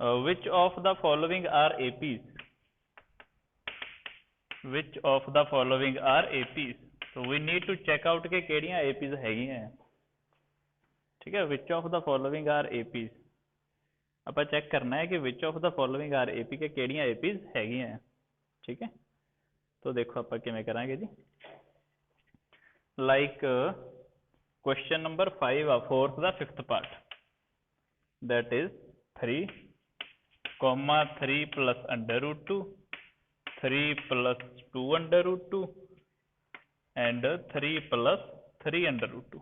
which of the following are APs? Which of the following are APs? So we need to check out कि केड़ियां APs हैगियां हैं, ठीक है। which of the following are APs, ਆਪਾਂ check करना है कि which of the following are AP के केड़ियां APs हैगियां हैं, ठीक है। तो देखो ਆਪਾਂ किवें करांगे जी। लाइक क्वेश्चन नंबर 5 आ 4th दा 5th part, that is 3, 3 plus under root 2, 3 plus 2 under root 2 and 3 plus 3 under root 2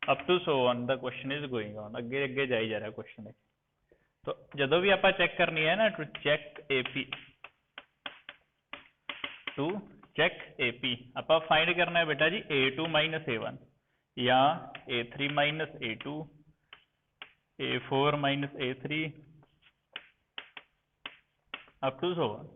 up to so on the question is going on, अगे अगे जाई जा रहा क्वेश्चन है। तो जदों भी आप चेक करनी है ना, to check AP, to check AP आप फाइंड करना है बेटा जी A2 माइनस A1 या A3 minus A2, A4 minus A3 up to so on.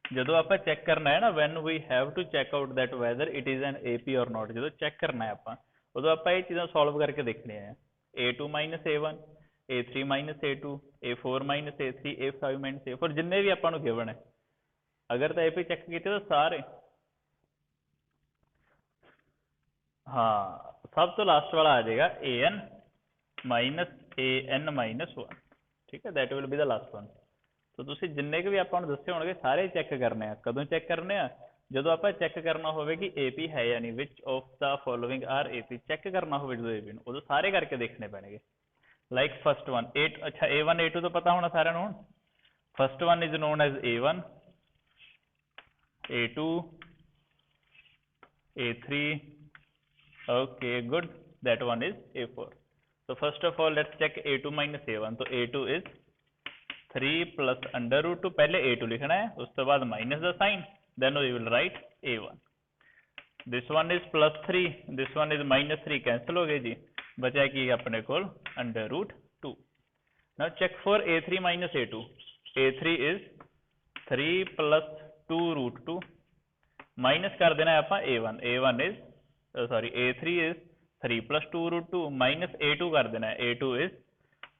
जो आप चेक करना है ना, when we have to check out that whether it is an AP और नॉट, जो चेक करना है आप उदों आप ये चीज़ां सॉल्व करके देखनी है। A2 minus A1, A3 minus A2, A4 minus A3, A5 minus A4, जिन्ने भी आपको गिवन है, अगर तो AP चेक किए तो सारे, हाँ सब तो लास्ट वाला आ जाएगा AN माइनस AN माइनस 1, ठीक है, that will be the last one. तो तुसी जिन्ने भी आपको दसे होंगे सारे चेक करने हैं। कदों चेक करने हैं? जो आप चेक करना होवे कि AP है या नहीं, which of the following are AP, check करना हो जो AP उदो सारे करके देखने पैणगे। लाइक फर्स्ट वन 8, अच्छा A1 A2 तो पता होना सारे नू। First one is known as A1, A2, A3, okay good, that one is A4. So first of all let's check A2 minus A1, तो A2 is 3 plus under root 2, पहले A2 लिखना है, उसके बाद minus the sign, then we will write A1. this one is plus 3, this one is minus 3, cancel हो गए जी, बचा कि अपने को under root 2. now check for A3 minus A2, A3 is 3 plus 2 root 2, minus कर देना है आप A1, A1 is sorry A3 is 3 plus 2 root 2 minus A2 कर देना है, A2 is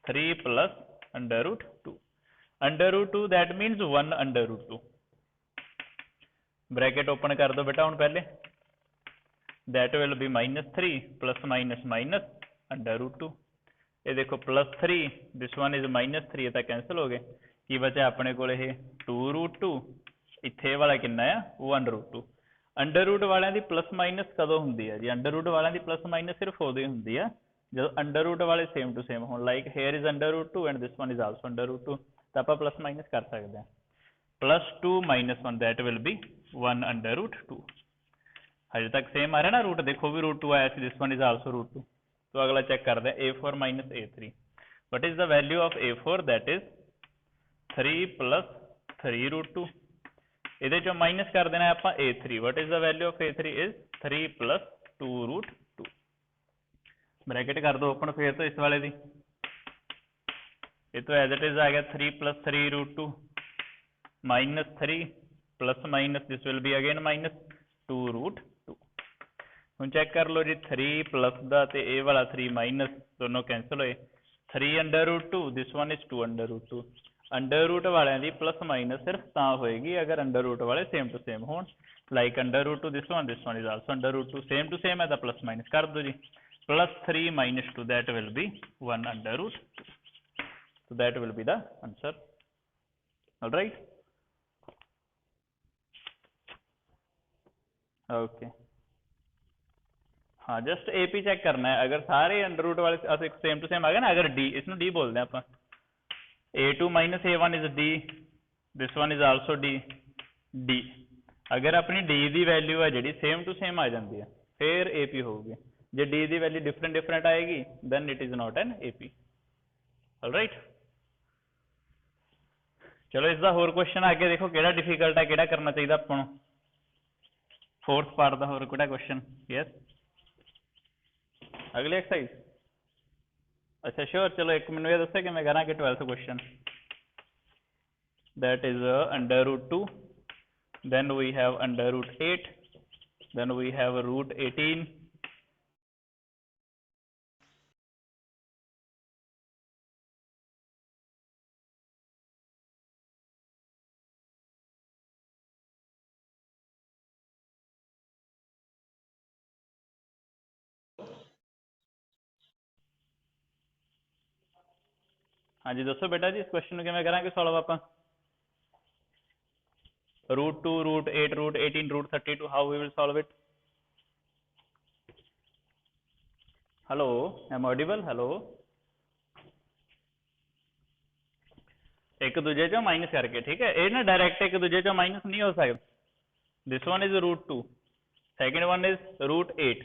3 plus under root 2, under root 2 that means 1 under root 2, bracket open कर दो बेटा। हूँ पहले that will be minus 3 plus minus minus under root 2, ये देखो plus 3, this one is minus 3, ये तो कैंसिल हो गए, की बचा अपने को 2 रूट 2, इत्थे वाला कितना है 1 रूट 2। अंडर रूट वालों की प्लस माइनस कदों होंदी है जी? अंडर रूट वालों की प्लस माइनस सिर्फ उदों ही होंदी है जो अंडर रूट वाले सेम टू सेम हो, like here is under root 2 and this one is also under root 2, तो आप प्लस माइनस कर सकते हैं। Plus 2 minus 1 that will be 1 under root 2। हजे तक सेम आ रहा है ना, रूट देखो भी रूट 2 आया, this one is also root 2। तो अगला चेक करते हैं A4 minus A3, what is the value of A4, that is 3 plus 3 root 2, ये चो माइनस कर देना है आप A3, what is the value of A3 is 3 plus 2 root 2, bracket कर दो ओपन फिर तो इस वाले दी, ये तो एज इट इज आ गया 3 plus 3 root 2 minus 3 plus minus this will be again minus 2 root 2। हम चेक कर लो जी 3 प्लस दा ते ए वाला 3 माइनस, दोनों कैंसिल होए, 3 under root 2, this one is 2 under root 2। Under root वाले की प्लस माइनस सिर्फ ता होएगी अगर अंडर रूट वाले सेम टू सेम हो, like under root 2 this one is also under root 2, same to same है तो प्लस माइनस कर दो जी, plus 3 minus 2 that will be 1 under root 2, so that will be the answer. All right, okay, हाँ just AP check करना है, अगर सारे अंडर रूट वाले सेम टू सेम आ गए ना, अगर D, इसमें D बोलते हैं आप, A2 minus A1 is D, this one is also D, D, अगर अपनी D की वैल्यू है जी सेम टू सेम आ जाती है फिर AP होगी, जो D की वैल्यू डिफरेंट डिफरेंट आएगी then it is not an AP। All right, चलो इसका होर क्वेश्चन आगे देखो केड़ा डिफिकल्ट है, केड़ा करना चाहिए आपको 4th पार्ट का होर केड़ा क्वेश्चन। यस अगली एक्सरसाइज, अच्छा श्योर, चलो एक मैंने ये दसो कि मैं करा कि 12th question, that is under root 2, then we have under root 8, then we have root 18, हाँ जी दसो बेटा जी इस क्वेश्चन में किवें करांगे सॉल्व आपां √2 √8 √18 √32 how we will solve it hello am audible hello एक दूजे चो माइनस करके ठीक है ये ना डायरेक्ट एक दूजे चो माइनस नहीं हो सकता this one is √2 second one is √8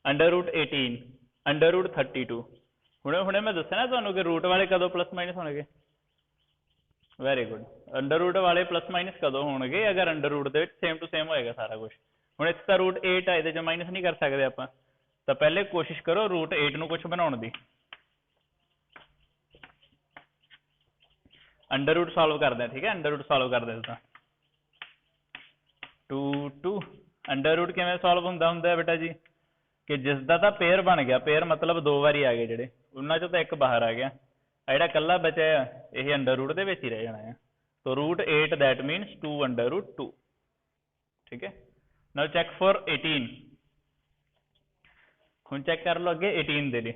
√18 √32 ਹੁਣੇ मैं दस्या ना ਤੁਹਾਨੂੰ कि रूट वाले कदों प्लस माइनस होणगे वेरी गुड अंडर रूट वाले प्लस माइनस कदों होणगे अगर under root they same to same होएगा सारा कुछ हुण इस तां √8 है इहदे च माइनस नहीं कर सकते आपां तां पहले कोशिश करो √8 नूं कुछ बनाउण दी अंडर रूट सॉल्व करते हैं ठीक है अंडर रूट सॉल्व करते हैं 2 अंडर रूट किवें सॉल्व हुंदा बेटा जी कि जिसका तो पेयर बन गया पेयर मतलब दो बारी आ गए जिहड़े उन्हां चों तां एक बाहर आ गया जिहड़ा कल्ला बचा यह अंडर रूट दे विच ही रह जाना है तो √8 दैट मीनस 2 अंडर रूट 2 ठीक है नाउ चेक फॉर 18 हुण चेक कर लो अगे 18 दे लिए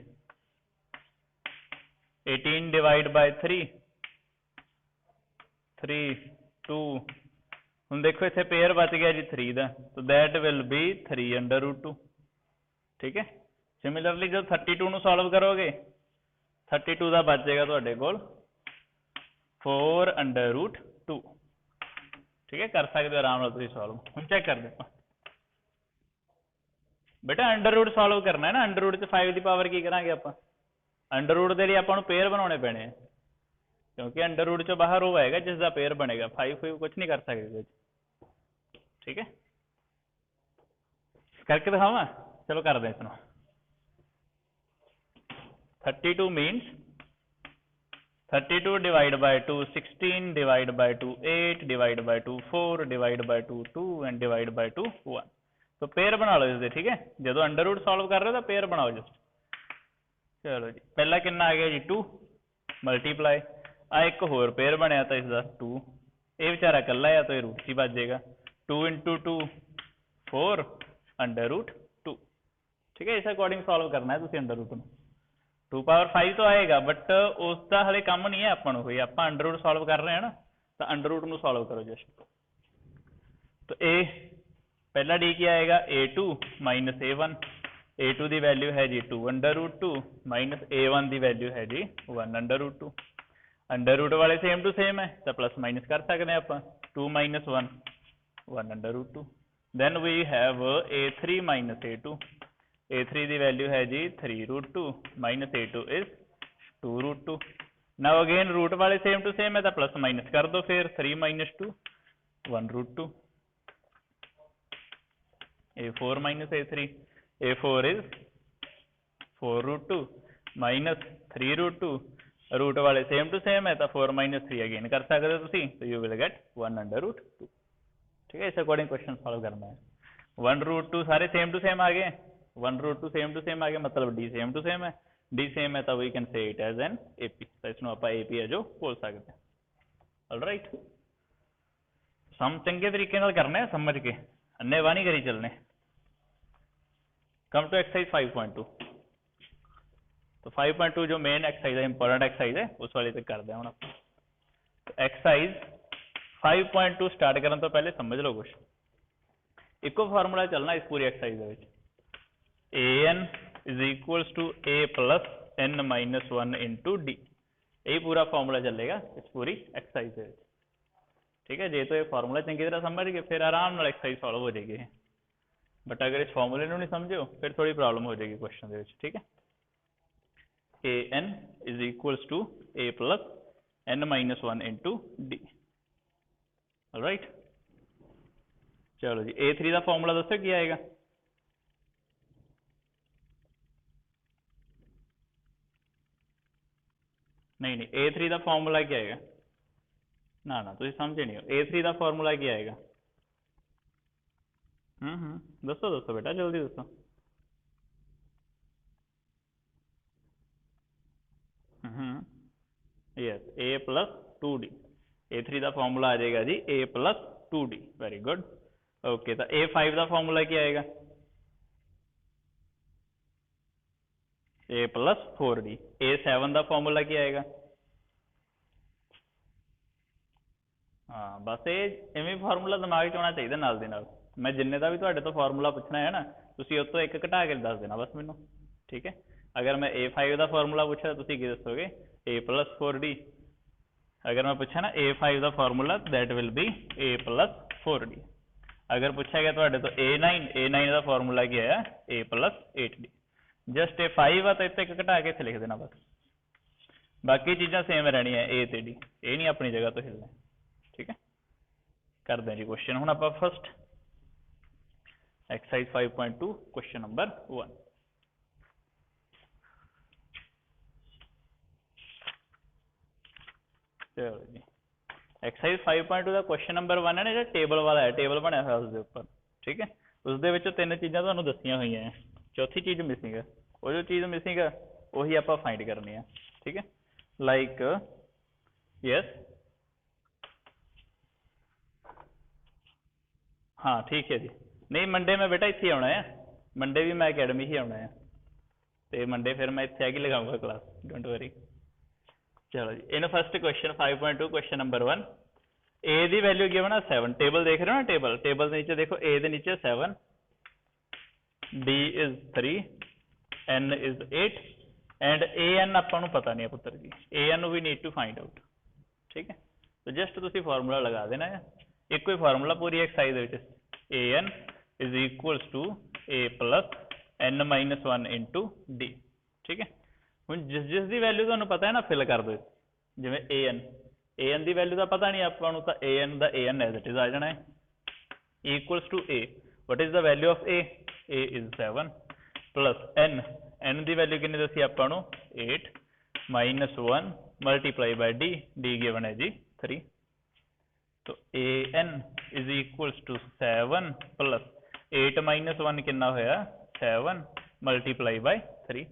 18 डिवाइड बाय 3 2 हुण देखो इत्थे पेयर बच गया जी 3 का तो that will be 3 under root 2 ठीक है सिमिलरली जो 32 नूं सॉल्व करोगे 32 का बच जाएगा तुहाडे कोल 4 अंडर रूट 2 ठीक है कर सकते हो आराम नाल तुसीं सॉल्व हुण चेक कर दो बेटा अंडर रूट सॉल्व करना है ना अंडर रूट च 5 की पावर की करांगे आपां अंडर रूट के लिए आपां नूं पेयर बनाने पैने क्योंकि अंडर रूट चो बाहर वो आएगा जिसका पेयर बनेगा 5 कुछ नहीं कर सकते ठीक है करके दिखावा चलो कर दें इसमें 32 means 32 divide by 2 16 divide by 2 8 divide by 2 4 divide by 2 2 and divide by 2 1 तो पेयर बना लो इसके ठीक है जो अंडर रूट सॉल्व कर रहे हो तो पेयर बनाओ जस्ट चलो जी पहला कितना आ गया जी 2 मल्टीप्लाई आ एक होर पेयर बनया तो इसका 2 ये बेचारा कला है तो ये रूट ही बच जाएगा 2 × 2 4 अंडर रूट 2 ठीक है इस अकॉर्डिंग सॉल्व करना है तुम अंडर रूट में 2 पावर 5 तो आएगा बट उसका हले काम नहीं है अपन कोई आप अंडर रूट सॉल्व कर रहे हैं ना तो अंडर रूट में सॉल्व करो जस्ट तो ए पहला डी क्या आएगा a2 माइनस a1 a2 की वैल्यू है जी 2 अंडर रूट 2 माइनस a1 की वैल्यू है जी 1 अंडर रूट 2 अंडर रूट वाले सेम टू सेम है तो प्लस माइनस कर सकते हैं आप 2 minus 1 1 under root 2 then we have a3 minus a2 a3 की वैल्यू है जी 3 root 2 minus a2 is 2 root 2 now again root वाले सेम टू सेम है तो प्लस माइनस कर दो फिर 3 minus 2 1 root 2 a4 minus a3 a4 is 4 root 2 minus 3 root 2 root वाले सेम टू सेम है तो 4 माइनस 3 अगेन कर सकते हो तुसी तो you will get 1 under root 2 ठीक है इस अकॉर्डिंग क्वेश्चन सॉल्व करना है 1 रूट 2 सारे सेम टू सेम आ गए 1 रूट 2 सेम टू सेम आ गए मतलब डी सेम टू सेम है डी सेम है तो we can say it as an AP तो इसमें आप एपी है जो बोल सकते हैं ऑलराइट सम चंगे तरीके नाल करने हैं समझ के अन्नेवाह नहीं करी चलने कम टू एक्सरसाइज 5.2 तो 5.2 जो मेन एक्सरसाइज है इंपॉर्टेंट एक्सरसाइज है उस वाले तक करते हैं हम तो एक्सरसाइज 5.2 स्टार्ट करने तो पहले समझ लो कुछ इको फार्मूला चलना इस पूरी exercise an is equals to a plus n minus 1 into D यही पूरा फार्मूला चलेगा इस पूरी एक्सरसाइज ठीक है जे तो ये फार्मूला चंगी तरह समझ गए फिर आराम नाल एक्सरसाइज सॉल्व हो जाएगी बट अगर इस फार्मूले नहीं समझो फिर थोड़ी प्रॉब्लम हो जाएगी क्वेश्चन ठीक है an is equals to a plus n minus 1 into D alright चलो जी a3 का फार्मूला दसो की आएगा नहीं a3 का फार्मूला क्या आएगा ना ना तुम समझे नहीं हो a3 का फार्मूला क्या आएगा दसो दसो बेटा जल्दी दसो yes a plus 2d a3 का फार्मूला आ जाएगा जी a plus 2d very good okay तो a5 का फार्मूला क्या आएगा a प्लस 4d a7 का फार्मूला क्या आएगा हाँ बस ये इवें फार्मूला दिमाग च होना चाहिए नाल दी नाल। मैं जिन्ने का भी तुहाडे तो फार्मूला पूछना है ना, तुसीं उस तो एक घटा के दस देना बस मैनू, ठीक है। अगर मैं A5 का फार्मूला पूछा तो तुसीं की दसोगे A+4D। अगर मैं पूछा ना A5 का formula that will B A+4D। अगर पूछा गया तुहाडे तो A9 का फार्मूला क्या है A+8D। जस्ट A5 आ तो इत्थे एक घटा के इत्थे लिख देना बस, बाकी चीज़ां सेम रहनी है A ते D, ये नहीं अपनी जगह तो हिलना, ठीक है। करते हैं जी क्वेश्चन हुण आपां फर्स्ट एक्सरसाइज 5.2 क्वेश्चन नंबर 1। चलो जी एक्सरसाइज 5.2 का क्वेश्चन नंबर 1 है ना, जो टेबल वाला है, टेबल बनया हुआ उसके ऊपर, ठीक है। उसदे विच तीन चीज़ां तुहानूं दसियां हुई हैं, चौथी चीज़ मिसिंग है, वो जो चीज़ मिसिंग है वही आपां फाइंड करनी है, ठीक है। लाइक यस हाँ ठीक है जी। नहीं मंडे मैं बेटा इत्थे आना है, मंडे भी मैं अकैडमी ही आना है, तो मंडे फिर मैं इत्थे आके लगाऊंगा क्लास, डोंट वरी। चलो जी in first question 5.2 question number 1। A the value given है 7, टेबल देख रहे हो ना, टेबल टेबल के नीचे देखो ए दे नीचे 7, d is 3, n is 8 and a n आपां नूं पता नहीं है पुत्र जी, a n we need to find out, ठीक है। तो जस्ट तुसीं फार्मूला लगा देना है, एक कोई फार्मूला पूरी एक्सरसाइज दे विच A N is equals to A plus N minus 1 into D, ठीक है। हुण जिस जिस दी वैल्यू तुहानूं पता है ना फिल कर दो, जिवें ए एन दी वैल्यू का पता नहीं आपां नूं, तां ए एन दा a n as it is आ जाना है equals to a, what is the value of a is 7 plus n the value कितनी दसी आपां नूं 8 minus 1 multiply by d, d given है जी 3। तो a N is equals to 7 plus 8 minus 1 कितना होया 7 multiply by 3।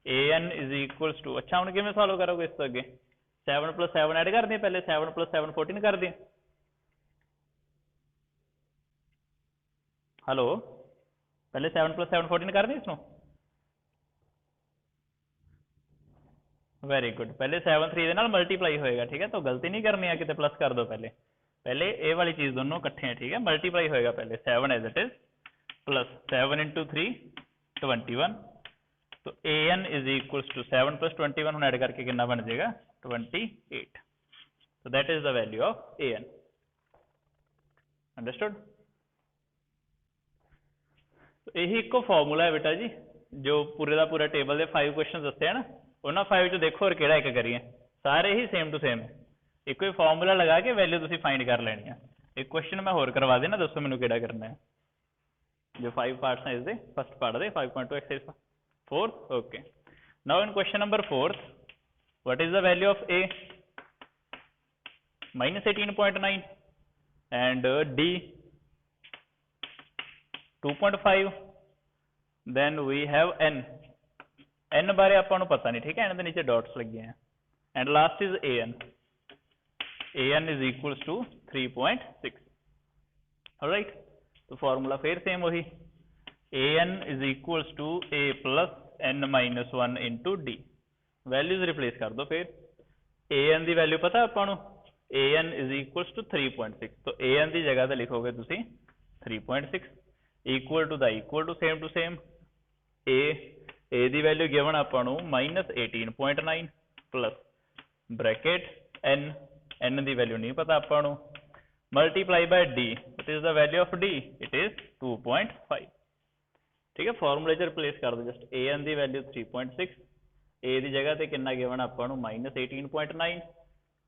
A N is equals to, अच्छा हुण किवें सॉल्व करोगे इस तो अगे, 7 प्लस 7 ऐड कर दें, पहले 7 प्लस 7 14 कर दें। हेलो पहले 7 प्लस 7 14 कर दें इसनों, वेरी गुड। पहले 7 3 दे नाल मल्टीप्लाई होएगा, ठीक है। तो गलती नहीं करनी है कि प्लस कर दो, पहले पहले ए वाली चीज दोनों इकट्ठे हैं, ठीक है। मल्टीप्लाई होएगा पहले 7 as it is plus 7 into 3 21, तो a N is equals to 7 plus 21 हम ऐड करके कितना बन जाएगा 28। तो that is the value of a n, understood. तो यही एक फॉर्मूला है बेटा जी, जो पूरे का पूरा टेबल के 5 क्वेश्चन दसते हैं ना, उन्होंने 5 चो देखो और केड़ा एक करिए, सारे ही सेम टू सेम, एक कोई फॉर्मूला लगा के वैल्यू तुसीं फाइंड कर लेनी है। एक क्वेश्चन मैं होर करवा देना, दसो मैनू केड़ा करना है। जो 5 पार्ट्स हैं इसके फर्स्ट पार्ट दे 5.2 exercise 4th, okay. Now in question number 4th what is the value of A -18.9 and D 2.5, then we have N बारे आपां नूं पता नहीं, ठीक है। एन दे नीचे डॉट्स लगे हैं and last is a N is equals to 3.6, alright. तो फॉर्मूला फिर सेम वही, a N is equals to A plus N minus 1 into d, values replace कर दो। फिर ए एन की वैल्यू पता आपां नूं, A N is equals to 3.6, तो ए एन की जगह ते लिखोगे तुसीं 3.6 equal to the equal to same A the value given आपां नूं -18.9 प्लस ब्रैकेट एन दी वैल्यू नहीं पता आपां नूं multiply by D, it is the value of D, it is 2.5, ठीक है। फॉर्मूले च रिप्लेस कर दो जस्ट, ए एन की वैल्यू 3.6, ए की जगह ते कितना गिवन आपां नूं -18.9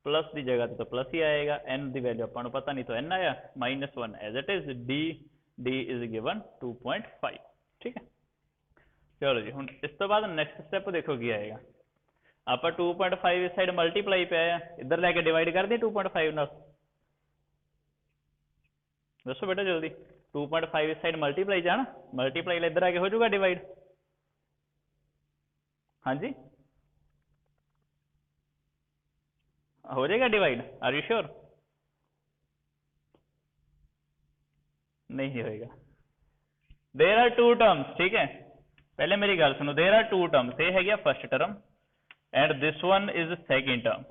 प्लस की जगह तो प्लस ही आएगा, एन की वैल्यू आपां नूं पता नहीं तो एन आया -1 as it is, D is given 2.5, ठीक है। चलो जी हुण इस तो बाद नैक्सट स्टैप देखो की आएगा, आप 2.5 इस साइड मल्टीप्लाई पे आया, इधर लैके डिवाइड कर दिया 2.5 नाल, दसो बेटा जल्दी। 2.5 इस साइड मल्टीप्लाई जाना, मल्टीप्लाई इधर आके हो जाएगा डिवाइड, हाँ जी हो जाएगा डिवाइड, आर यू श्योर? नहीं होएगा, देयर आर 2 टर्म्स, ठीक है। पहले मेरी गल सुनो, देयर आर 2 टर्म्स, ये है first term and this one is second term,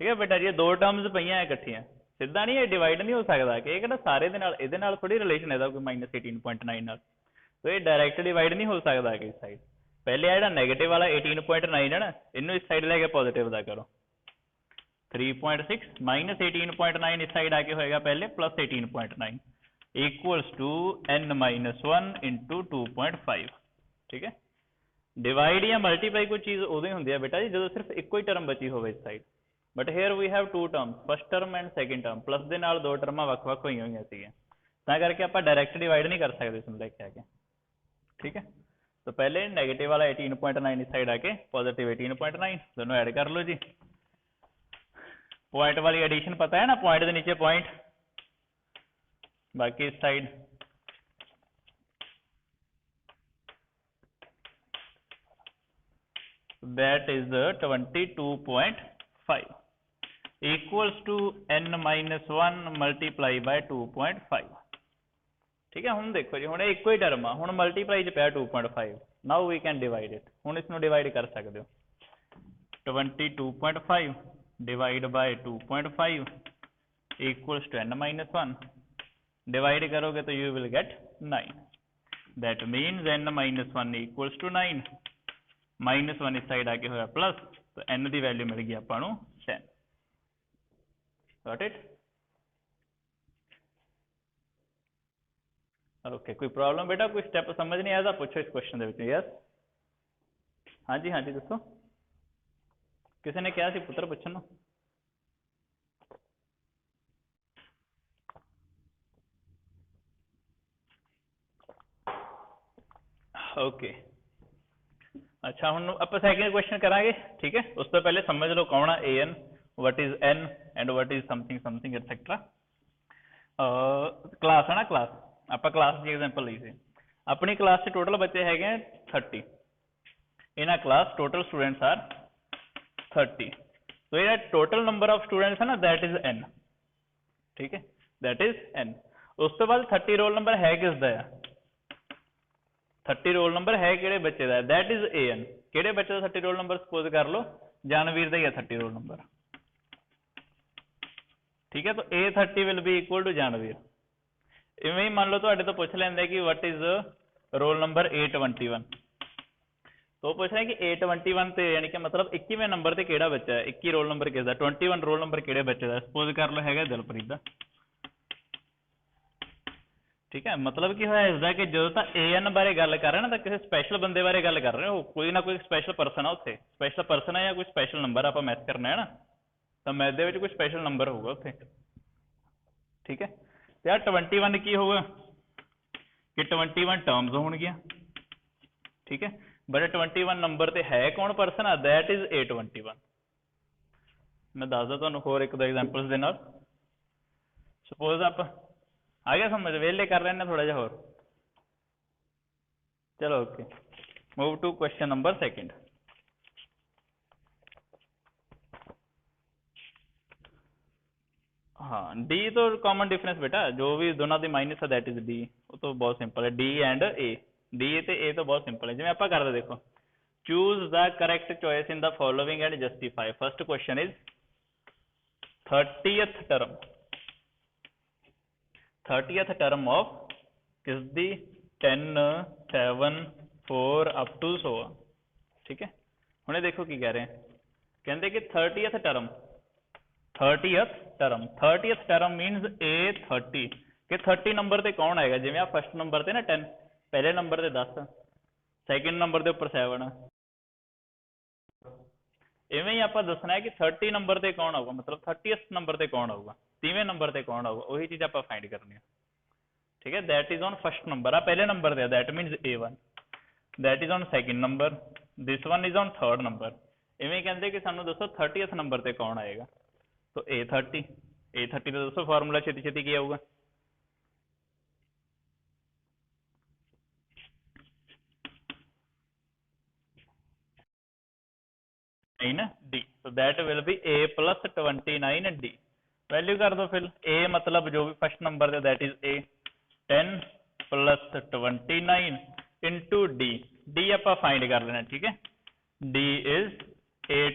ठीक है बेटा, ये दो टर्म्स पईयां इकट्ठियां, सीधा नहीं, ये डिवाइड नहीं हो सकता कि ਇਹ सारे दे नाल ਇਹਦੇ ਨਾਲ थोड़ी रिलेशन है कोई -18.9 नाल, तो ये डायरैक्ट डिवाइड नहीं हो सकता कि इस साइड। पहले आ नैगेटिव वाला 18.9 है ना, इनू इस साइड लैके पॉजिटिव का करो, 3.6 -18.9 इस साइड आके होएगा पहले plus 18.9 equals to n-1 into 2.5। ठीक है, डिवाइड या मल्टीप्लाई कोई चीज़ उदो ही होंदी है बेटा जी जो सिर्फ एक ही टर्म बची हो इस साइड, but here we have two term, first term and second term, plus के नाल दो टर्मां ਵੱਖ-ਵੱਖ होई होईयां सी, तां करके आपां डायरैक्ट डिवाइड नहीं कर सकते इसमें लेके आके। ठीक है, तो पहले नेगेटिव वाला 18.9 इस साइड आके पॉजिटिव 18.9 दोनों ऐड कर लो जी। पॉइंट वाली एडिशन पता है ना, पॉइंट के नीचे पॉइंट, बाकी इस side that is 22.5 equals to n-1 multiply by 2.5। ठीक है, हुण देखो जी, हुण एक ही टर्म आ, हुण मल्टीप्लाई च पिया 2.5, now we can divide it, हुण इसनूं डिवाइड कर सकते हो, 22.5 divide by 2.5 equals to n-1, divide करोगे तो you will get 9, that means n-1 equals to 9, -1 इस साइड आके होया प्लस, तो n की वैल्यू मिल गई आपां नूं 10। Got it? ओके, कोई प्रॉब्लम बेटा, कोई स्टेप समझ नहीं आया पूछो इस क्वेश्चन दे विच। यस, हाँ जी हाँ जी दसो, किसी ने कहा सी पुत्र पुछन नूं? ओके, अच्छा हुण आप सैकेंड क्वेश्चन करांगे। ठीक है, उस तो पहले समझ लो कौन है an, what is n and what is something something etcetera. Class है ना, क्लास आप क्लास की एग्जांपल ली सी, अपनी क्लास से टोटल बच्चे है 30, in class total students are 30, तो ये टोटल नंबर ऑफ स्टूडेंट्स है ना, दैट इज n। ठीक है, दैट इज n। उस तो बाद 30 रोल नंबर है किसदा है, 30 रोल नंबर है किहड़े बच्चे का, दैट इज an। किहड़े बच्चे का 30 रोल नंबर सपोज कर लो, जानवीर का ही है 30 रोल नंबर। ठीक है, तो A30 will be equal to जानवीर। इवें ही मान लो तो पूछ लेंगे कि what is roll number A21, तो पूछ रहे हैं कि A21 ते यानी कि मतलब 21वें नंबर ते केड़ा बच्चा है, 21 रोल नंबर किसदा, 21 रोल नंबर केड़े बच्चे का, सपोज कर लो है दिलप्रीत का। ठीक है, मतलब की होया इसदा कि जो तो an बारे गल कर रहे हैं ना, तो किसी स्पैशल बंदे बारे गल कर रहे हो, कोई ना कोई स्पैशल परसन है उत्थे, स्पैशल परसन है या कोई स्पैशल नंबर आप मैच करना है ना, तो मैथ दे विच कोई स्पैशल नंबर होगा उत्थे। ठीक है, तो यार 21 की होगा कि 21 टर्म्स होणगियां। ठीक है, बट 21 नंबर ते है कौन person uh, that is A21। मैं दसदा तुहानूं होर एक दो एग्जांपल्स दे नाल, सपोज आप आ गया समझ, वेले कर लेने थोड़ा जिहा होर। चलो okay, move to question number second. हाँ, डी तो कॉमन डिफरेंस बेटा, जो भी दोनों की माइनस है दैट इज डी, वो तो बहुत सिंपल है, डी एंड ए, डी ते ए तो बहुत सिंपल है। जिवें आपां करदे देखो, choose the correct choice in the following and justify. First question is 30th term, 30th term of किसदी, 10 7 4 अप टू 100। ठीक है, हुणे देखो की कह रहे हैं, कहते कि 30th term, 30th term, 30th term मीनस A30 कि 30 नंबर ते कौन आएगा, जिवें आ फर्स्ट नंबर ते ना 10, पहले नंबर ते 10, सैकेंड नंबर के उपर 7, इवें ही आप दसना है कि 30 नंबर ते कौन आऊगा, मतलब 30th नंबर ते कौन आऊगा, 30वें नंबर ते कौन आऊगा, वही चीज आप फाइंड करनी है। ठीक है, that is on first number, आ पहले नंबर ते, that means A1, that is on second number, this one is on third number. इवें कहते कि सानू दसो 30th नंबर ते कौन आएगा, तो A30, A30 का दोस्तों फार्मूला छेती छेती क्या होगा, डी, तो that will B A plus 29 D. Value कर दो फिर, A मतलब जो भी फर्स्ट नंबर है that is A, 10 plus 29 into D, D आप फाइंड कर लेना। ठीक है, D is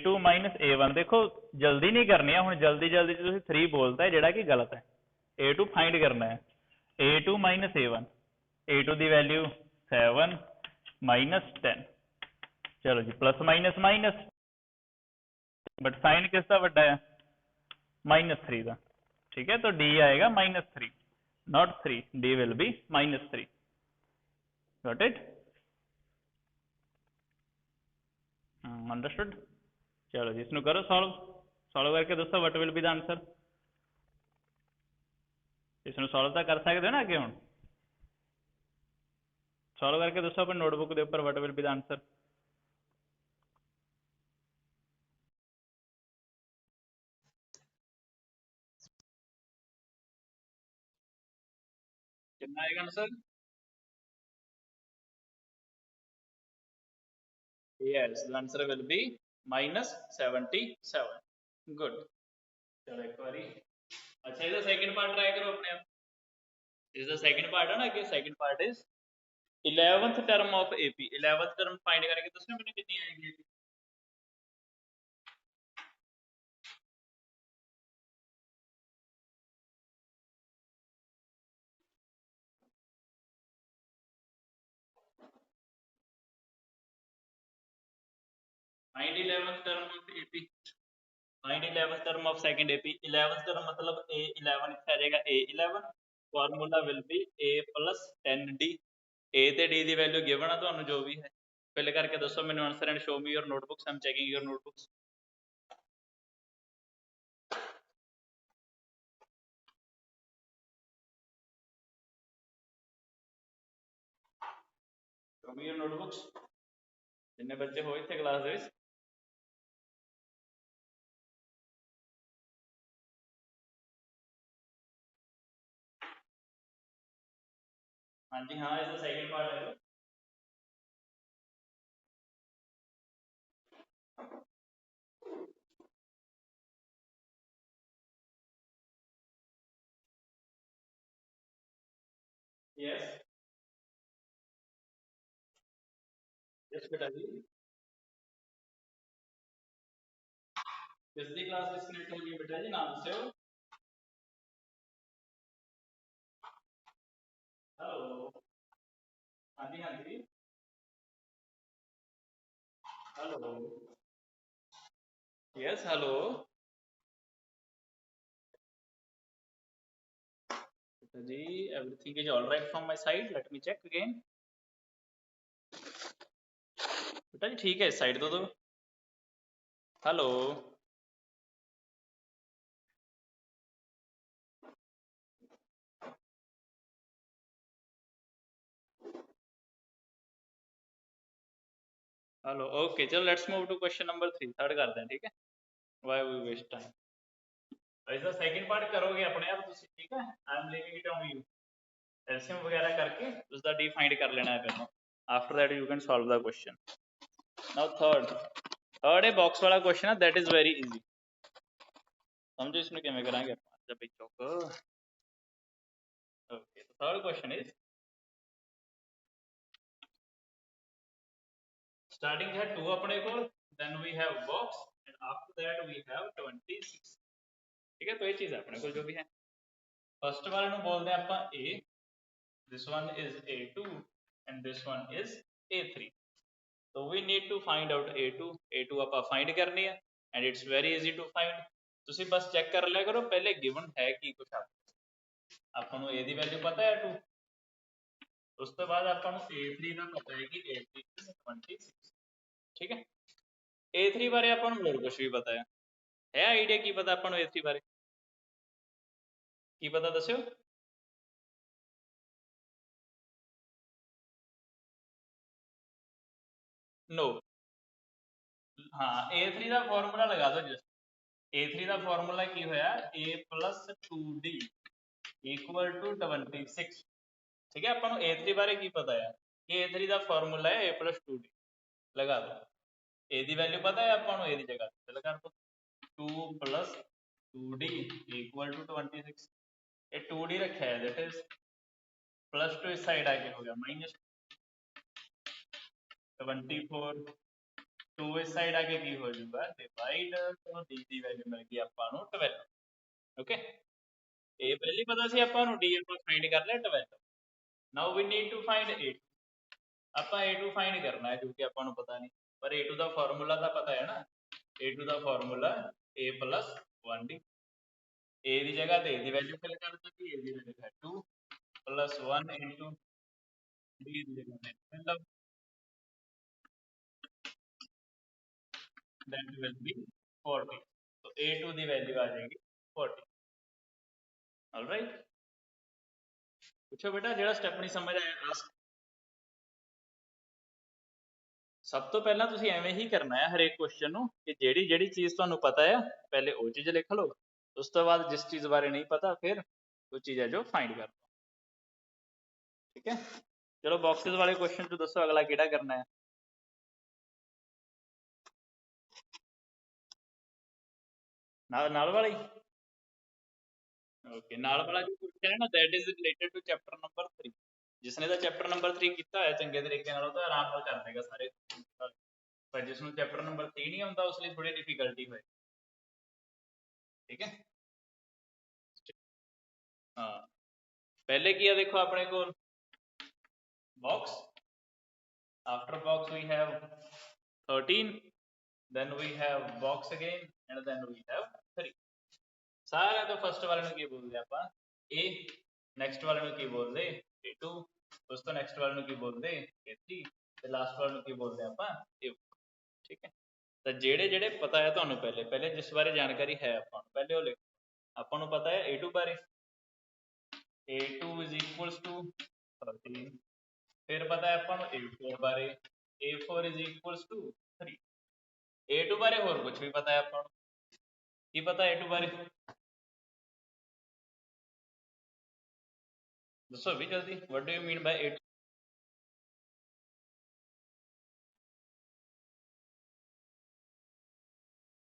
A2 minus A1 देखो जल्दी नहीं करनी है हुण जल्दी जल्दी तुसीं 3 बोलता है जिहड़ा कि गलत है A2 फाइंड करना है A2 माइनस A1 A2 की वैल्यू 7 माइनस 10 चलो जी plus minus minus but sign किसका वड्डा है -3 का ठीक है तो D आएगा -3 not 3 D will be -3 got it understood चलो जी इसमें करो सॉल्व करके दसो what will be the answer इसमें सॉल्व तो कर सकते हो ना अगे हुण सॉल्व करके दसो अपनी नोटबुक के ऊपर what will be the answer कितना आएगा answer yes the answer will be -77 good चलो एक बारी अच्छा इसका सेकंड पार्ट ट्राई करो अपने आप इसका सेकंड पार्ट है ना कि second part is 11th term of AP 11th term find करके दसो मैंने कितनी आएगी 11th term of AP 11th term of second AP 11th term मतलब A11 इत्थे आ जाएगा A11 formula will be A plus 10D A ते D दी value given है ਤੁਹਾਨੂੰ जो भी है फिल करके दसो मैंने answer and show me your notebooks I am checking your notebooks show me your notebooks जिन्ने बच्चे हो इत्थे क्लास दे विच हाँ जी हाँ इसका सेकंड पार्ट है यस यस बेटा जी किस दी क्लास डिस्कनेक्ट हो गई बेटा जी नाम दस्यो हेलो हाँ जी हाँ जी हेलो यस हेलो बेटा जी everything is all right from my side let me check again बेटा जी ठीक है इस साइड दो हेलो हेलो ओके चलो let's move to question number 3 third करते हैं ठीक है व्हाई वी वेस्ट टाइम इसका सेकंड पार्ट करोगे अपने आप तुसी ठीक है I am leaving it on you LCM वगैरह करके उसका डी फाइंड कर लेना है पहले after that you can solve the question now third है बॉक्स वाला क्वेश्चन है दैट इज वेरी इजी समझो इसमें किवें करांगे अपन जब चौक okay third question is starting है 2 अपने को then we have box and after that we have 26 ठीक है तो ये चीज है अपने को जो भी है फर्स्ट वाले ਨੂੰ बोलते हैं ਆਪਾਂ A this one is A2 and this one is A3 so we need to find out A2 ਆਪਾਂ find करनी है and it's very easy to find ਤੁਸੀਂ बस चेक कर लिया करो पहले given है कि कुछ ਆਪਾਂ ਨੂੰ A ਦੀ ਵੈਲਿਊ ਪਤਾ ਹੈ 2 ਉਸ ਤੋਂ ਬਾਅਦ ਆਪਾਂ ਨੂੰ A3 ਦਾ ਪਤਾ ਹੈ ਕਿ A3 26 ठीक है A3 बारे ਆਪਾਂ ਨੂੰ ਹੋਰ ਕੁਝ ਵੀ ਪਤਾ है आइडिया की पता ਆਪਾਂ ਨੂੰ A3 बारे की पता दस्यो नो हाँ A3 ਦਾ ਫਾਰਮੂਲਾ ਲਗਾ ਦਿਓ ਜਸਟ A3 ਦਾ ਫਾਰਮੂਲਾ ਕੀ ਹੋਇਆ A + 2D = 26 ठीक है अपन A3 बारे की पता है कि A3 ਦਾ ਫਾਰਮੂਲਾ है A + 2D लगा दो A ਦੀ वैल्यू पता है अपन A ਦੀ जगह फिल कर दो 2 + 2D = 26 ये 2D रखा है दैट इज +2 इस साइड आके हो गया -24 2 इस साइड आके की हो जाऊगा डिवाइड, तो d ਦੀ ਵੈਲਿਊ ਮਿਲ ਗਈ ਆਪਾਂ ਨੂੰ 12। ਓਕੇ, ਇਹ ਪਹਿਲੇ ਪਤਾ ਸੀ ਆਪਾਂ ਨੂੰ, d ਆਪਾਂ ਫਾਈਂਡ ਕਰ ਲਿਆ 12। Now we need to find a, ਆਪਾਂ a2 ਫਾਈਂਡ ਕਰਨਾ ਹੈ, ਕਿਉਂਕਿ ਆਪਾਂ ਨੂੰ ਪਤਾ ਨਹੀਂ, ਪਰ a2 ਦਾ ਫਾਰਮੂਲਾ ਤਾਂ ਪਤਾ ਹੈ ਨਾ, a2 the formula a plus 1d, a ਦੀ ਜਗ੍ਹਾ ਤੇ a ਦੀ ਵੈਲਿਊ ਫਿਲ ਕਰ ਦਿੱਤੀ, a ਦੀ ਵੈਲਿਊ ਹੈ 2 plus 1 into d ਦੀ ਜਗ੍ਹਾ ਤੇ ਮਤਲਬ that will be 40, so a2 the value ਆ ਜਾਏਗੀ 40। ऑलराइट, पूछो बेटा ਜਿਹੜਾ ਸਟੈਪ ਨਹੀਂ ਸਮਝ ਆਇਆ ਆਸਕ। ਸਭ ਤੋਂ ਪਹਿਲਾਂ ਤੁਸੀਂ ਐਵੇਂ ਹੀ ਕਰਨਾ ਹੈ ਹਰੇਕ ਕੁਐਸਚਨ ਨੂੰ, ਕਿ ਜਿਹੜੀ ਜਿਹੜੀ ਚੀਜ਼ ਤੁਹਾਨੂੰ ਪਤਾ ਹੈ ਪਹਿਲੇ ਉਹ ਚੀਜ਼ ਲਿਖ ਲਓ, ਉਸ ਤੋਂ ਬਾਅਦ ਜਿਸ ਚੀਜ਼ ਬਾਰੇ ਨਹੀਂ ਪਤਾ ਫਿਰ ਉਹ ਚੀਜ਼ ਹੈ ਜੋ ਫਾइंड कर लो। ठीक है, चलो बॉक्सेस वाले क्वेश्चन तो दसो अगला केड़ा करना है। नाल वाला ही ओके, नाल वाला जो क्वेश्चन है ना that is related to chapter number 3। जिसने दा चैप्टर नंबर 3 कीता है चंगे तरीके नाल तो आराम नाल कर देगा सारे, पर जिसनु चैप्टर नंबर 3 नहीं आंदा उस लिए थोड़ी डिफिकल्टी होए। ठीक है, हाँ पहले की है देखो अपने को box, after box we have 13, then we have box again and then we have 3। सारे तो फर्स्ट वाले ਨੂੰ ਕੀ ਬੋਲਦੇ ਆਪਾਂ a, ਨੈਕਸਟ ਵਾਲੇ ਨੂੰ ਕੀ ਬੋਲਦੇ a2, ਉਸ ਤੋਂ ਨੈਕਸਟ ਵਾਲੇ ਨੂੰ ਕੀ ਬੋਲਦੇ a3, ਤੇ ਲਾਸਟ ਵਾਲੇ ਨੂੰ ਕੀ ਬੋਲਦੇ ਆਪਾਂ a4। ਠੀਕ ਹੈ, ਤਾਂ ਜਿਹੜੇ ਜਿਹੜੇ ਪਤਾ ਹੈ ਤੁਹਾਨੂੰ ਪਹਿਲੇ ਪਹਿਲੇ ਜਿਸ ਬਾਰੇ ਜਾਣਕਾਰੀ ਹੈ ਆਪਾਂ ਨੂੰ ਪਹਿਲੇ ਉਹ ਲਿਖੋ। ਆਪਾਂ ਨੂੰ ਪਤਾ ਹੈ a2 ਬਾਰੇ, a2 is equals to 13, ਫਿਰ ਪਤਾ ਹੈ ਆਪਾਂ ਨੂੰ a4 ਬਾਰੇ, a4 is equals to 3। a2 ਬਾਰੇ ਹੋਰ ਕੁਝ ਵੀ ਪਤਾ ਹੈ ਆਪਾਂ ਨੂੰ, ਕੀ ਪਤਾ a2 ਬਾਰੇ ਦੱਸੋ ਵੀ ਜਲਦੀ, what do you mean by a2?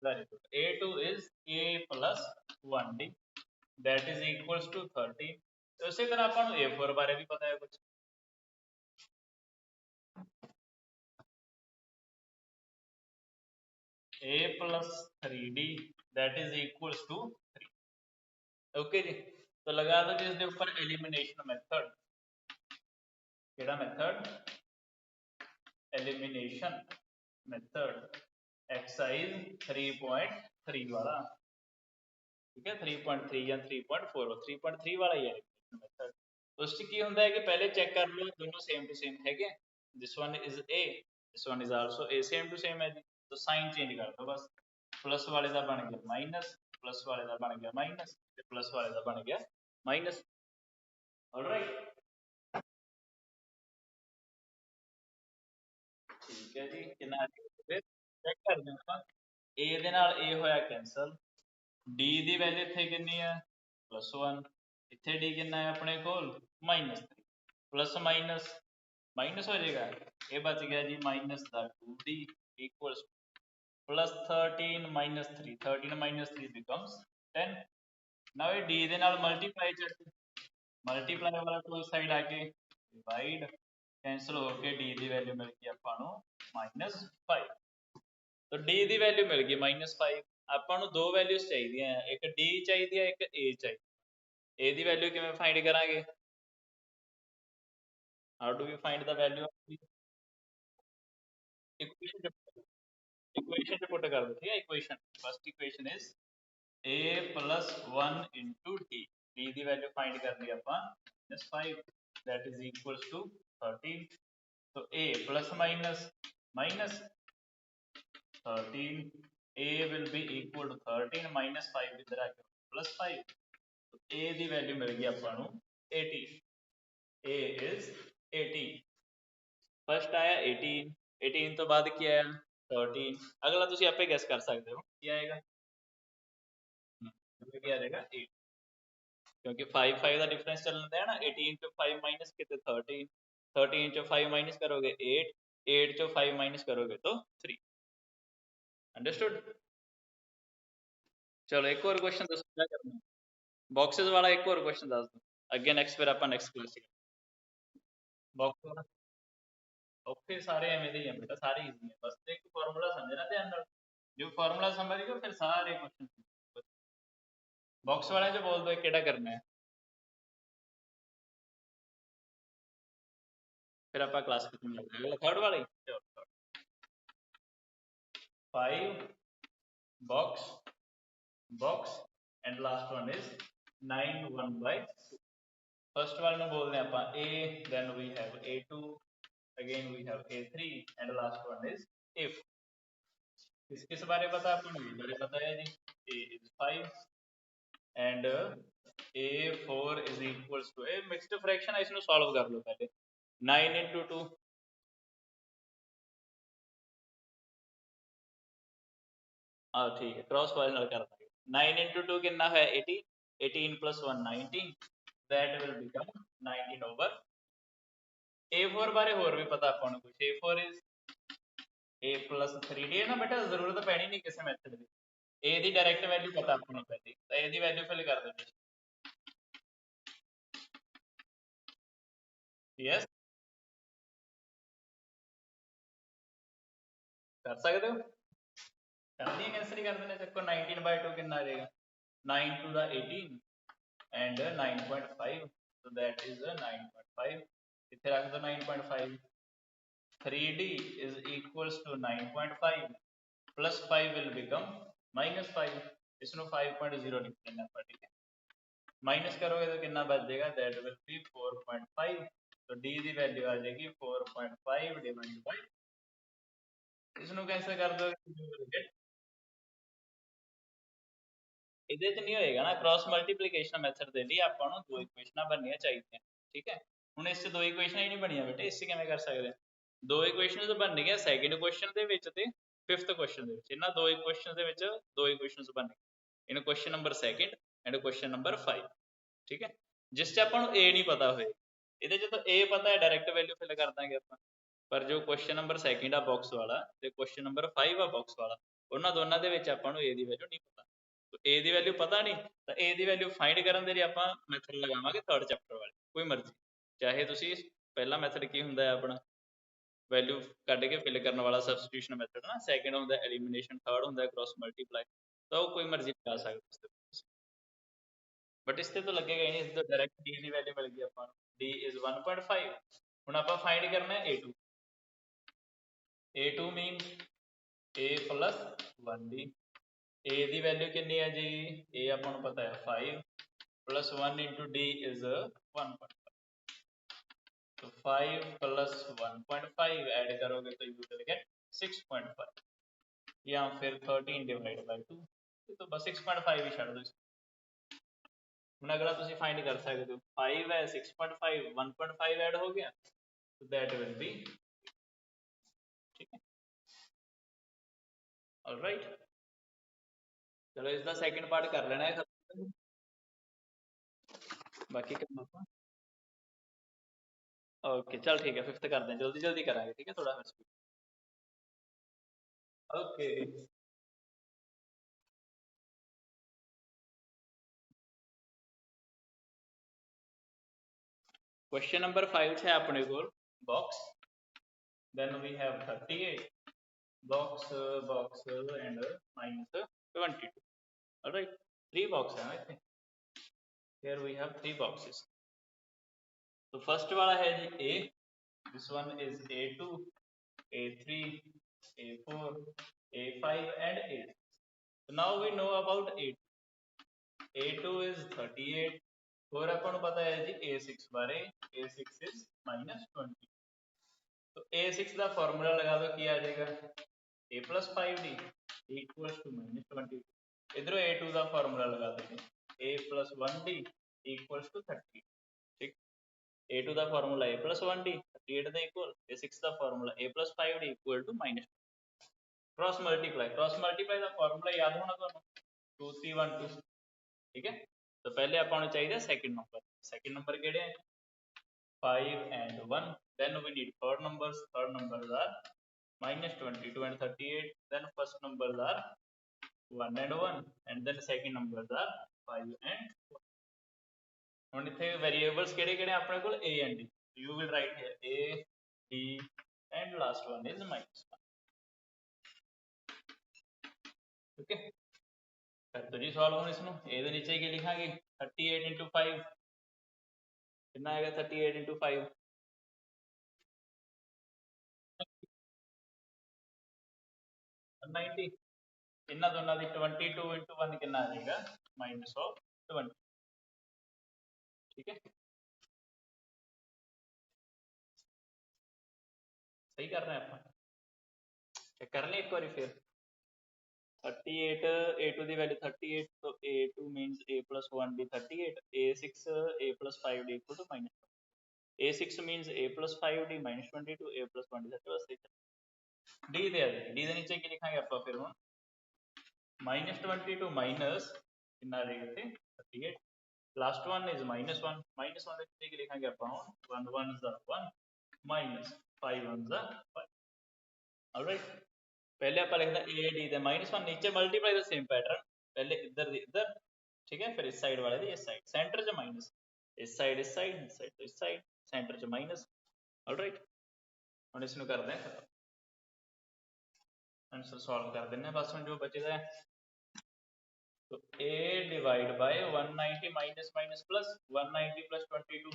Very good, a2 is a plus 1d that is equals to 13। ਉਸੇ ਤਰ੍ਹਾਂ ਆਪਾਂ ਨੂੰ a4 ਬਾਰੇ ਵੀ ਪਤਾ ਹੈ ਕੁਝ, a plus 3d that is equals to 3। Okay जी, तो लगा दो जी इसके ऊपर एलिमिनेशन मेथड। केड़ा मेथड? एलिमिनेशन मेथड एक्सरसाइज 3.3 वाला। ठीक है, 3.3 या 3.4, 3.3 वाला ही है मेथड। तो उससे की होता है कि पहले चेक कर लो दोनों सेम टू सेम है क्या, this one is a, this one is also a, same to same है जी, तो साइन चेंज कर दो बस, प्लस वाले का बन गया माइनस, प्लस वाले का बन गया माइनस, प्लस वाले का बन गया माइनस। ऑलराइट, ठीक है जी, कितना फिर चेक कर दें ਆਪਾਂ a ਦੇ ਨਾਲ a ਹੋਇਆ ਕੈਂਸਲ, d ਦੀ ਵੈਲਿਊ ਇੱਥੇ ਕਿੰਨੀ ਹੈ +1, ਇੱਥੇ d ਕਿੰਨਾ ਹੈ ਆਪਣੇ ਕੋਲ -3, प्लस माइनस माइनस हो जाएगा, ये बच गया जी माइनस का 2d equals plus 13 minus 3, 13 minus 3 becomes 10। Now ये d ਦੇ ਨਾਲ मल्टीप्लाई कर, मल्टीप्लाई वाला टू साइड आके डिवाइड कैंसिल होके d ਦੀ वैल्यू मिल गई ਆਪਾਂ ਨੂੰ -5। तो d ਦੀ वैल्यू मिल गई -5। ਆਪਾਂ ਨੂੰ ਦੋ ਵੈਲਿਊਜ਼ ਚਾਹੀਦੀਆਂ ਆ, ਇੱਕ d ਚਾਹੀਦੀ ਹੈ ਇੱਕ a ਚਾਹੀਦੀ। a ਦੀ ਵੈਲਿਊ ਕਿਵੇਂ ਫਾਈਂਡ ਕਰਾਂਗੇ? How do we find the value of equation? Equation put कर दो, ठीक है। Equation first equation is a plus 1 into d, d ਦੀ वैल्यू फाइंड कर ली ਆਪਾਂ -5 that is equals to 13। तो a plus minus minus 13, a will be equal to 13 minus 5 इधर आके plus 5, तो a ਦੀ वैल्यू मिल गई ਆਪਾਂ ਨੂੰ 80। a is 80, फर्स्ट आया 18, 18 तो बाद क्या आया 13, अगला तुसी आपे गैस कर सकते हो क्या आएगा, क्या आएगा 8, क्योंकि 5 5 का डिफरेंस चल रहा है ना, 18 चो 5 माइनस कितने 13, 13 चो 5 माइनस करोगे 8, 8 चो 5 माइनस करोगे तो 3। अंडरस्टूड? चलो एक और क्वेश्चन दसो क्या करना है, बॉक्सेस वाला एक और क्वेश्चन दस दो, अगे नेक्स्ट फिर अपन नेक्स्ट क्लास बॉक्स वाला। ਔਖੇ ਸਾਰੇ ਐਵੇਂ ਦੇ ਹੀ ਆ ਬੇਟਾ, ਸਾਰੇ ਈਜ਼ੀ ਹੈ, ਬਸ ਇੱਕ ਫਾਰਮੂਲਾ ਸਮਝਣਾ ਧਿਆਨ ਨਾਲ, ਜੋ ਫਾਰਮੂਲਾ ਸਮਝ ਗਏ ਫਿਰ ਸਾਰੇ ਕੁਐਸਚਨ। ਬਾਕਸ ਵਾਲਿਆਂ ਚ ਬੋਲ ਦੋ ਕਿਹੜਾ ਕਰਨਾ ਹੈ, फिर आप क्लास खत्म कर देंगे। थर्ड वाला ही 5 box box and last one is 9 1 by 2। first one बोलते हैं आप a, then we have a2, again we have a3 and last one is a4। किस बारे पता आपको, ये बारे पता है जी, a is 5 and a4 is equals to a mixed fraction है, इसको सॉल्व कर लो पहले। 9 into 2 ठीक है, क्रॉस वाले नाल कर देंगे। 9 into 2 कितना है 18, 18 plus 1 19, that will become 19 over। a4 बारे होर भी पता आपको कुछ, a4 is a plus 3d है ना बेटा, जरूरत पैनी नहीं किसी मैथड की, a दी डायरेक्ट वैल्यू पता आपको पहले, तो a दी वैल्यू फिल कर दो। यस कर सकते हो, कर दिए कैंसिल ही कर देने, देखो 19 by 2 कितना आ जाएगा, 9 to the 18 and 9.5, so that is 9.5, इथे रख दो 9.5। 3d is equals to 9.5 plus 5 will become minus 5, इसमें 5.0 लिख देना पर, ठीक है, माइनस करोगे तो कितना बच जाएगा, that will be 4.5, तो d की वैल्यू आ जाएगी 4.5 डिवाइडेड बाय, इसमें कैसे कर दोगे, ਇਹਦੇ ਚ ਨਹੀਂ ਹੋਏਗਾ ਨਾ, क्रॉस ਮਲਟੀਪਲੀਕੇਸ਼ਨ ਮੈਥਡ ਦੇ ਲਈ ਆਪਾਂ ਨੂੰ ਦੋ ਇਕੁਏਸ਼ਨਾਂ ਬਣਨੀਆਂ ਚਾਹੀਦੀਆਂ, ਠੀਕ ਹੈ। ਹੁਣ ਇਸ ਚ ਦੋ ਇਕੁਏਸ਼ਨਾਂ ਹੀ ਨਹੀਂ ਬਣੀਆਂ ਬੇਟੇ, ਇਸ ਚ ਕਿਵੇਂ ਕਰ ਸਕਦੇ, ਦੋ ਇਕੁਏਸ਼ਨਸ ਬਣਨੀਆਂ ਸੈਕਿੰਡ ਕੁਐਸਚਨ ਦੇ ਵਿੱਚ ਤੇ ਫਿਫਥ ਕੁਐਸਚਨ ਦੇ ਵਿੱਚ, ਇਹਨਾਂ ਦੋ ਇਕੁਏਸ਼ਨਸ ਦੇ ਵਿੱਚ ਦੋ ਇਕੁਏਸ਼ਨਸ ਬਣਨੀਆਂ, in question number second and question number 5, ਠੀਕ ਹੈ। ਜਿਸ ਚ ਆਪਾਂ ਨੂੰ a ਨਹੀਂ ਪਤਾ ਹੋਏ, ਇਹਦੇ ਚ ਤਾਂ a ਪਤਾ ਹੈ, डायरेक्ट वैल्यू फिल कर ਦਾਂਗੇ ਆਪਾਂ, ਪਰ ਜੋ ਕੁਐਸਚਨ ਨੰਬਰ ਸੈਕਿੰਡ ਆ ਬਾਕਸ ਵਾਲਾ ਤੇ ਕੁਐਸਚਨ ਨੰਬਰ 5 ਆ ਬਾਕਸ ਵਾਲਾ, ਉਹਨਾਂ ਦੋਨਾਂ ਦੇ ਵਿੱਚ ਆਪਾਂ ਨੂੰ a ਦੀ ਵੈਲਿਊ ਨਹੀਂ ਪਤਾ, a ਦੀ ਵੈਲਿਊ ਪਤਾ ਨਹੀਂ ਤਾਂ a ਦੀ ਵੈਲਿਊ ਫਾਈਂਡ ਕਰਨ ਦੇ ਲਈ ਆਪਾਂ ਮੈਥਡ ਲਗਾਵਾਂਗੇ ਥਰਡ ਚੈਪਟਰ ਵਾਲੇ, ਕੋਈ ਮਰਜ਼ੀ, ਚਾਹੇ ਤੁਸੀਂ ਪਹਿਲਾ ਮੈਥਡ ਕੀ ਹੁੰਦਾ ਹੈ ਆਪਣਾ ਵੈਲਿਊ ਕੱਢ ਕੇ ਫਿਲ ਕਰਨ ਵਾਲਾ ਸਬਸਟੀਟਿਊਸ਼ਨ ਮੈਥਡ ਨਾ, ਸੈਕਿੰਡ ਹੁੰਦਾ ਐਲੀਮੀਨੇਸ਼ਨ, ਥਰਡ ਹੁੰਦਾ ਕ੍ਰੋਸ ਮਲਟੀਪਲਾਈ, ਤਾਂ ਉਹ ਕੋਈ ਮਰਜ਼ੀ ਲਗਾ ਸਕਦੇ ਹੋ, ਬਟ ਇਸ ਤੇ ਤਾਂ ਲੱਗੇਗਾ ਹੀ ਨਹੀਂ, ਇਸ ਤੋਂ ਡਾਇਰੈਕਟ d ਦੀ ਵੈਲਿਊ ਮਿਲ ਗਈ ਆਪਾਂ ਨੂੰ, d is 1.5। ਹੁਣ ਆਪਾਂ ਫਾਈਂਡ ਕਰਨਾ ਹੈ a2, a2 means a plus 1d, a ਦੀ ਵੈਲਿਊ ਕਿੰਨੀ ਹੈ ਜੀ, a ਆਪਾਂ ਨੂੰ ਪਤਾ ਹੈ 5 plus 1 into d is 1.5, तो 5 plus 1.5 ऐड करोगे तो you will get 6.5, या फिर 13 divided by 2, तो बस 6.5 ही ਛੱਡ ਦੋ। ਹੁਣ ਅਗਲਾ ਤੁਸੀਂ ਫਾਈਂਡ ਕਰ ਸਕਦੇ ਹੋ, 5 ਹੈ 6.5 1.5 ऐड हो गया, तो that will be, ठीक है, ऑलराइट। चलो इसका सेकंड पार्ट कर लेना है खत्म, बाकी करना था। ओके चल ठीक है, फिफ्थ कर दें, जल्दी जल्दी करांगे, ठीक है, थोड़ा ओके। क्वेश्चन नंबर 5 है अपने को box, then we have 38 box box and minus 22, alright, 3 box है ना, here we have 3 boxes। तो फर्स्ट वाला है जी a, this one is a2 a3 a4 a5 and a6, so now we know about a2 is 38, और अपन को पता है जी a6 बारे, a6 is -20, तो a6 का फॉर्मूला लगा दो, क्या आ जाएगा a plus 5d equals to -20, इधर a2 का फॉर्मूला लगा देंगे, a plus 1d equals to 30, ठीक, a2 का फॉर्मूला a plus 1d 38 ਦਾ ਇਕੁਅਲ, a6 ਦਾ formula a plus 5d equal to -, cross multiply ਦਾ ਫਾਰਮੂਲਾ याद होना ਤੁਹਾਨੂੰ 2 3 1 2, ठीक है। तो पहले ਆਪਾਂ ਨੂੰ ਚਾਹੀਦਾ सेकंड नंबर ਕਿਹੜੇ ਹੈ 5 and 1, then we need third numbers are -22 and 38, then first numbers are 1 and 1 and then second numbers are 5 and 4। ਹੁਣ ਇੱਥੇ वेरिएबल्स ਕਿਹੜੇ ਕਿਹੜੇ ਆਪਣੇ ਕੋਲ a and d, you will write here a d and last one is minus 1. Okay कर दो जी solve हम इसमें ए दे नीचे की लिखांगे 38 into 5 कितना आएगा 38 into 5 190 इन्ना दोनों दी 22 into 1 कितना आ जाएगा माइनस ऑफ 20 ठीक है सही कर रहे हैं अपन चेक कर लें एक बार फिर 38 a2 दी वैल्यू 38 तो a2 means a plus 1 d 38 a6 a plus 5 d equal to minus 1 a6 means a plus 5 d minus 22 a plus 1 d 30 बस d दे डी दे नीचे की लिखांगे ਆਪਾਂ फिर ਹੁਣ -22 माइनस कितना आ जाएगा थे 38 लास्ट वन इज -1 -1 ਦੇ ਨੀਚੇ ਕੀ ਲਿਖਾਂਗੇ ਆਪਾਂ ਹੁਣ 1 1 is 1 minus 5 1 is 5 ऑलराइट पहले आप लिखना ए डी दे -1 नीचे मल्टीप्लाई द सेम पैटर्न पहले इधर इधर ठीक है फिर इस साइड वाले दी इस साइड सेंटर च माइनस इस साइड तो इस साइड सेंटर च माइनस ऑलराइट ਹੁਣ ਇਸ ਨੂੰ ਕਰਦੇ ਹਾਂ खत्म आंसर सॉल्व कर देने बस हम जो बचेगा तो a divide by 190 minus minus plus 190 plus 22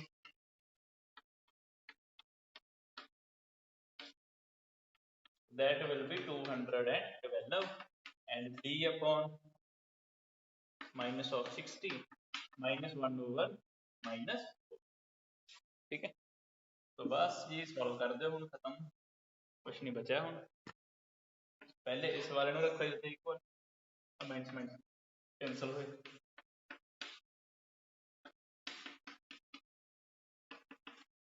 that will be 212 and d upon minus of 60 minus 1 over minus 4 ठीक है तो बस ये सॉल्व कर दो हम खत्म कुछ नहीं बचा हम पहले इस वाले ਨੂੰ ਰੱਖੋ ਇੱਥੇ ਇਕੁਅਲ ਅਮੈਂਡਮੈਂਟ कैंसिल हुए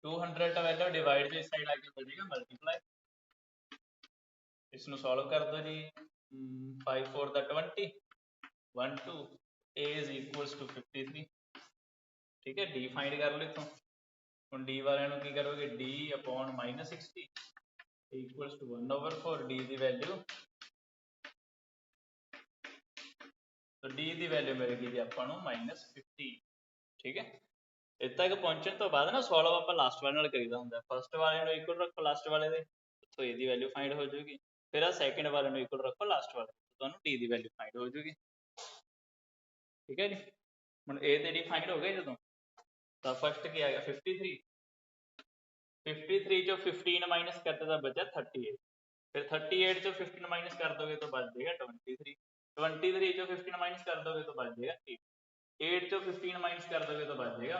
200 का वैल्यू डिवाइड जो इस साइड आके हो जाएगा मल्टीप्लाई इसनु सॉल्व कर दो जी 5 4 दा 20 1 2 a is equals to 53 ठीक है d फाइंड कर लो इथों ਹੁਣ d ਵਾਲਿਆਂ ਨੂੰ ਕੀ ਕਰੋਗੇ d upon -60 equals to 1 over 4 d the value तो d ਦੀ ਵੈਲਿਊ ਮਿਲ ਗਈ ਜੀ ਆਪਾਂ ਨੂੰ -50 ਠੀਕ ਹੈ ਇੱਥੇ ਤੱਕ ਪਹੁੰਚਣ ਤੋਂ ਬਾਅਦ ਨਾ ਸੋਲਵ ਆਪਾਂ ਲਾਸਟ ਵਾਲੇ ਨਾਲ ਕਰੀਦਾ ਹੁੰਦਾ ਫਸਟ ਵਾਲੇ ਨੂੰ ਇਕੁਅਲ ਰੱਖੋ ਲਾਸਟ ਵਾਲੇ ਦੇ तो a ਦੀ ਵੈਲਿਊ ਫਾਈਂਡ ਹੋ ਜਾਊਗੀ ਫਿਰ ਆ ਸੈਕੰਡ ਵਾਲੇ ਨੂੰ ਇਕੁਅਲ ਰੱਖੋ ਲਾਸਟ ਵਾਲੇ ਤੋਂ ਤੁਹਾਨੂੰ d ਦੀ ਵੈਲਿਊ ਫਾਈਂਡ ਹੋ ਜਾਊਗੀ ਠੀਕ ਹੈ ਜੀ ਹੁਣ a ਤੇ d ਫਾਈਂਡ ਹੋ ਗਏ ਜਦੋਂ ਤਾਂ ਫਸਟ ਕੀ ਆਏਗਾ 53 53 ਚੋਂ 15 ਮਾਈਨਸ ਕਰਤੇ ਤਾਂ ਬਚਿਆ 38 फिर 38 चो 15 माइनस कर दोगे तो बच जाएगा 23 23 चो 15 माइनस कर दोगे तो बच जाएगा 8 8 चो 15 माइनस कर दोगे तो बच जाएगा